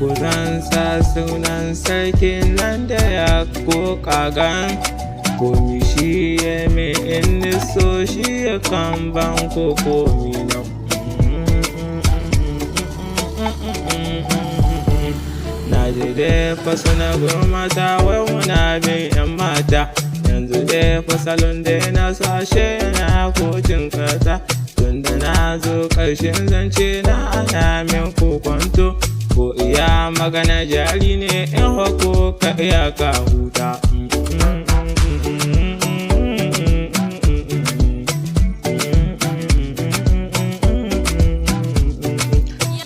Kudan sa sunan sarkin nan da ya ko kagan komi shi ya me in so shi ya kan ban ko komi na. Na je dai fa suna gurmata wai muna bin yan mata, yanzu dai fa salon dai na sashe na kocin kasa. Tunda na zo ƙarshen zance na ana min kokonto, ko iya magana jari ne in hako ka iya ka huta.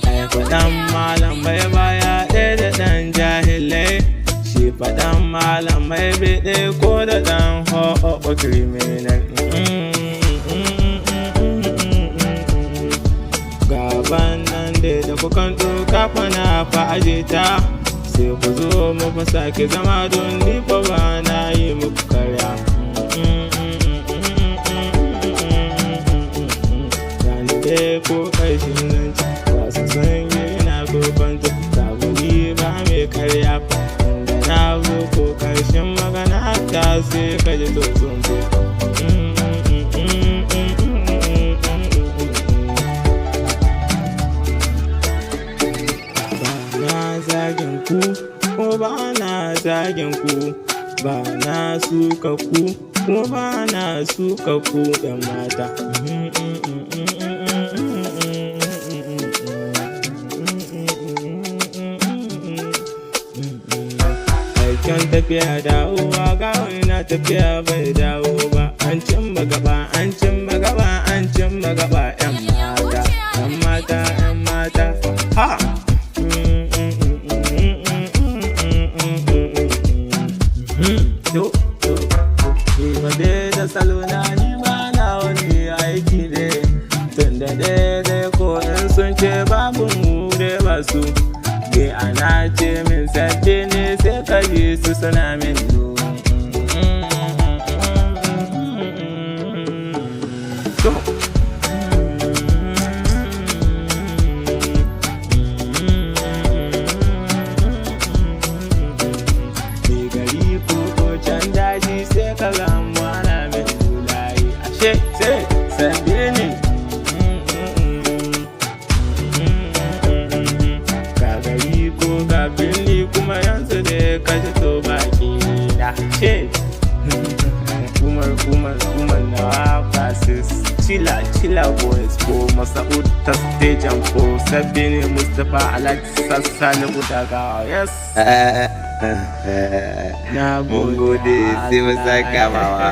Ai faɗan malam bai baya ɗaya da ɗan jahilai, shi faɗan malam bai biɗe ko da ɗan ho'o criminal. Gaban nan dai da kukan ɗauka fana fa aje ta, sai ku zo mu fa sake zama don ni fa ba na yi muku karya. Gani dai ko ƙarshen zance ba su san yana kokonto, sabuni ba mai karya fa. Da na zo ko ƙarshen magana ta sai ka ji tsotson to. Zagin ku ko ba na zagin ku, ba na suka ku ko ba na suka ku yan mata. Aikin tafiya dawowa ga wani na tafiya bai dawo ba, an cimma gaba an cimma gaba an cimma gaba yan mata yan mata yan mata ha. Da salona ni ba na wani aiki ne, tunda daidai ko in sun ce babu mu dai ba su, ke ana ce min sabbi ne sai ka ji su suna min gari ko can daji sai ka gamu sai sabbi ne. Ka gari ko ka birni kuma yanzu da ka ji to baki da ce. Umar na fasis Chila boys ko Masa'ud ta stage ko sabbi ne Mustapha Alhaji Sassani Udagawa. Yes. Na gode sai mu saka mawa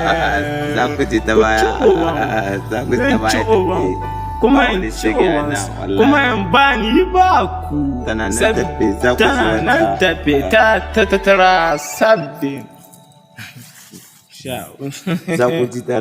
za ku ji ta baya za ku ji ta baya kuma in kuma in ba ni ba ku tana nan tafe za ku tana nan tafe ta tara sabbin za ku ji ta